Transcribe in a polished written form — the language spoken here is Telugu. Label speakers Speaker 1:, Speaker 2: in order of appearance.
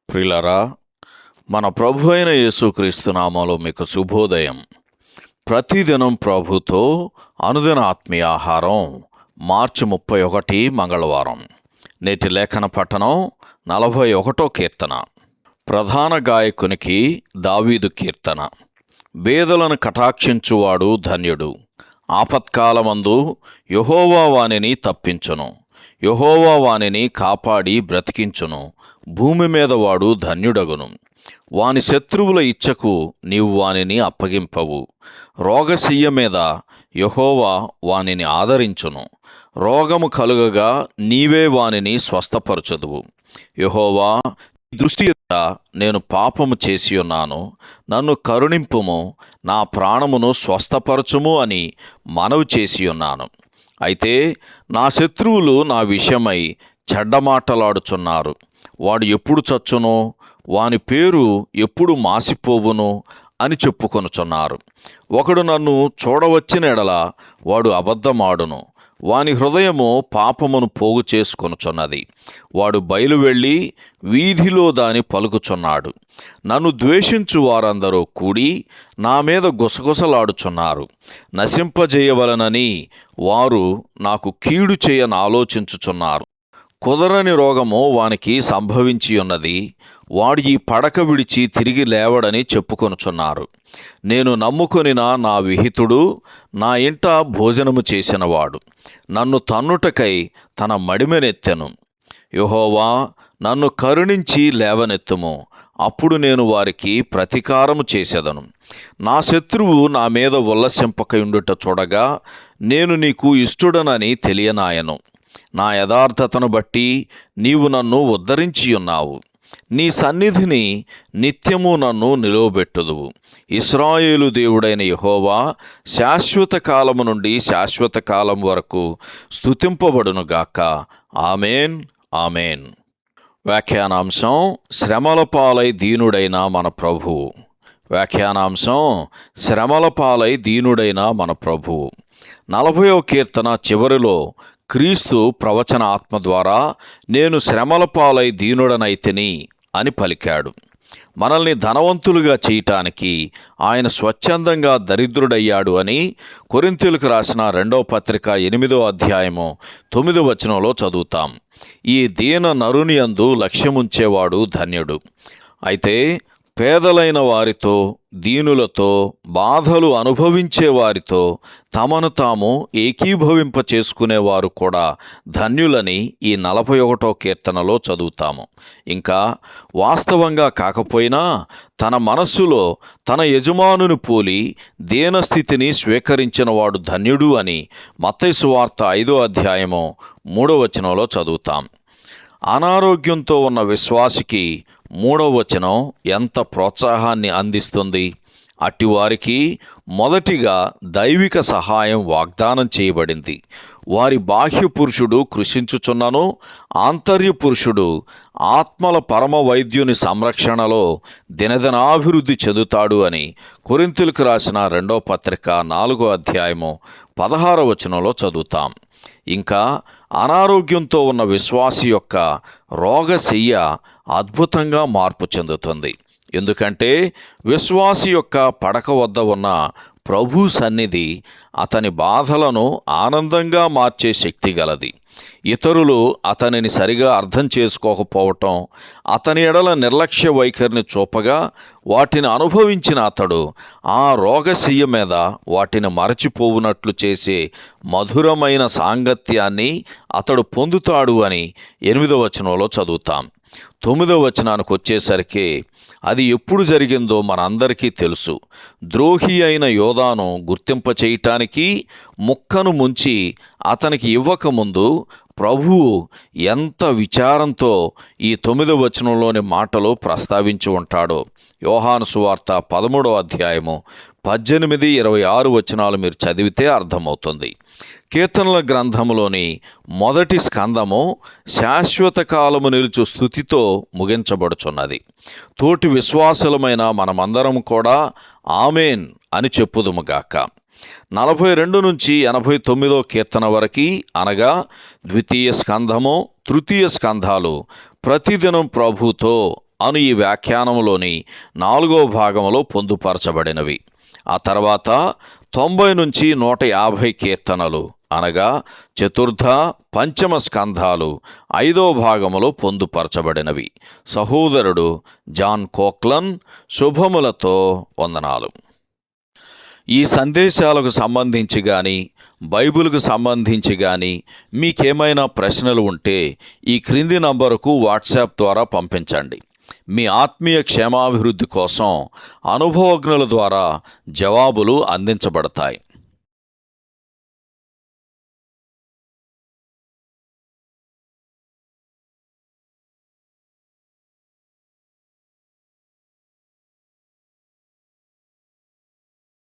Speaker 1: ప్రియులారా, మన ప్రభు అయిన యేసుక్రీస్తు నామములో మీకు శుభోదయం. ప్రతిదినం ప్రభుతో అనుదిన ఆత్మీయ ఆహారం. మార్చి 31 మంగళవారం. నేటి లేఖన పఠనం 41 కీర్తన. ప్రధాన గాయకునికి దావీదు కీర్తన. బేదలను కటాక్షించువాడు ధన్యుడు. ఆపత్కాలమందు యెహోవా వానిని తప్పించును. యెహోవా వానిని కాపాడి బ్రతికించును. భూమి మీద వాడు ధన్యుడగును. వాని శత్రువుల ఇచ్చకు నీవు వానిని అప్పగింపవు. రోగశయ్య మీద యెహోవా వానిని ఆదరించును. రోగము కలుగగా నీవే వానిని స్వస్థపరచదువు. యెహోవా, దృష్టి ఎదుట నేను పాపము చేసి ఉన్నాను, నన్ను కరుణింపుము, నా ప్రాణమును స్వస్థపరచుము అని మనవి చేసి ఉన్నాను. అయితే నా శత్రువులు నా విషయమై చెడ్డమాటలాడుచున్నారు. వాడు ఎప్పుడు చచ్చునో, వాని పేరు ఎప్పుడు మాసిపోవును అని చెప్పుకొనుచున్నారు. ఒకడు నన్ను చూడవచ్చిన ఎడల వాడు అబద్ధమాడును. వాని హృదయము పాపమును పోగు చేసుకొనుచున్నది. వాడు బయలువెళ్ళి వీధిలో దాని పలుకుచున్నాడు. నన్ను ద్వేషించు వారందరూ కూడి నా మీద గుసగుసలాడుచున్నారు. నశింపజేయవలనని వారు నాకు కీడు చేయనాలోచించుచున్నారు. కుదరని రోగము వానికి సంభవించి ఉన్నది. వాడు ఈ పడక విడిచి తిరిగి లేవడని చెప్పుకొనుచున్నారు. నేను నమ్ముకొనిన నా విహితుడు నా ఇంట భోజనము చేసినవాడు నన్ను తన్నుటకై తన మడిమెనెత్తెను. యెహోవా, నన్ను కరుణించి లేవనెత్తుము, అప్పుడు నేను వారికి ప్రతీకారము చేసేదను. నా శత్రువు నా మీద ఉల్లసింపకయుండుట చూడగా నేను నీకు ఇష్టుడనని తెలియనాయను. నా యథార్థతను బట్టి నీవు నన్ను ఉద్ధరించియున్నావు. నీ సన్నిధిని నిత్యము నన్ను నిలువబెట్టుదువు. ఇశ్రాయేలు దేవుడైన యెహోవా శాశ్వత కాలము నుండి శాశ్వత కాలం వరకు స్తుతింపబడునుగాక. ఆమేన్, ఆమేన్. వ్యాఖ్యానాంశం: శ్రమల పాలై దీనుడైన మన ప్రభువు. వ్యాఖ్యానాంశం: శ్రమల పాలై దీనుడైన మన ప్రభువు. 40వ కీర్తన చివరిలో క్రీస్తు ప్రవచన ఆత్మ ద్వారా నేను శ్రమల పాలై దీనుడనైతిని అని పలికాడు. మనల్ని ధనవంతులుగా చేయటానికి ఆయన స్వచ్ఛందంగా దరిద్రుడయ్యాడు అని కొరింథీయులకు రాసిన 2వ పత్రిక 8వ అధ్యాయము 9వ వచనంలో చదువుతాం. ఈ దీన నరుని యందు లక్ష్యముంచేవాడు ధన్యుడు. అయితే పేదలైన వారితో, దీనులతో, బాధలు అనుభవించే వారితో తమను తాము ఏకీభవింప చేసుకునేవారు కూడా ధన్యులని ఈ 41వ కీర్తనలో చదువుతాము. ఇంకా వాస్తవంగా కాకపోయినా తన మనస్సులో తన యజమానుని పోలి దీనస్థితిని స్వీకరించిన వాడు ధన్యుడు అని మత్తయి సువార్త 5వ అధ్యాయము 3వ వచనంలో చదువుతాం. అనారోగ్యంతో ఉన్న విశ్వాసికి 3వ వచనం ఎంత ప్రోత్సాహాన్ని అందిస్తుంది. అట్టివారికి మొదటిగా దైవిక సహాయం వాగ్దానం చేయబడింది. వారి బాహ్య పురుషుడు కృషించుచున్నను ఆంతర్య పురుషుడు ఆత్మల పరమ వైద్యుని సంరక్షణలో దినదినాభివృద్ధి చెందుతాడు అని కొరింథీయులకు రాసిన 2వ పత్రిక 4వ అధ్యాయము 16వ వచనంలో చదువుతాం. ఇంకా అనారోగ్యంతో ఉన్న విశ్వాసి యొక్క రోగశయ్య అద్భుతంగా మార్పు చెందుతుంది. ఎందుకంటే విశ్వాసి యొక్క పడక వద్ద ఉన్న ప్రభు సన్నిధి అతని బాధలను ఆనందంగా మార్చే శక్తి గలది. ఇతరులు అతనిని సరిగా అర్థం చేసుకోకపోవటం, అతని ఎడల నిర్లక్ష్య వైఖరిని చూపగా వాటిని అనుభవించిన అతడు ఆ రోగశయ్య మీద వాటిని మరచిపోవునట్లు చేసే మధురమైన సాంగత్యాన్ని అతడు పొందుతాడు అని 8వ వచనంలో చదువుతాం. 9వ వచనానికి వచ్చేసరికి అది ఎప్పుడు జరిగిందో మనందరికీ తెలుసు. ద్రోహి అయిన యోదాను గుర్తింపచేయటానికి ముక్కను ముంచి అతనికి ఇవ్వకముందు ప్రభువు ఎంత విచారంతో ఈ 9వ వచనంలోని మాటలు ప్రస్తావించి ఉంటాడో. యోహాను సువార్త 13వ అధ్యాయము 18, 26 వచనాలు మీరు చదివితే అర్థమవుతుంది. కీర్తనల గ్రంథములోని మొదటి స్కందము శాశ్వత కాలము నిలుచు స్తుతితో ముగించబడుచున్నది. తోటి విశ్వాసులమైన మనమందరం కూడా ఆమేన్ అని చెప్పుదుముగాక. 42 నుంచి 89వ కీర్తన వరకు అనగా ద్వితీయ స్కంధము, తృతీయ స్కంధాలు ప్రతిదినం ప్రభుతో అను ఈ వ్యాఖ్యానంలోని 4వ భాగంలో పొందుపరచబడినవి. ఆ తర్వాత 90 నుంచి 150 కీర్తనలు అనగా చతుర్థ పంచమ స్కంధాలు 5వ భాగములో పొందుపరచబడినవి. సహోదరుడు జాన్ కోక్లన్. శుభములతో వందనాలు. ఈ సందేశాలకు సంబంధించి కానీ బైబిల్కు సంబంధించి కానీ మీకేమైనా ప్రశ్నలు ఉంటే ఈ క్రింది నంబరుకు వాట్సాప్ ద్వారా పంపించండి. మీ ఆత్మీయ క్షేమాభివృద్ధి కోసం అనుభవజ్ఞుల ద్వారా జవాబులు అందించబడతాయి.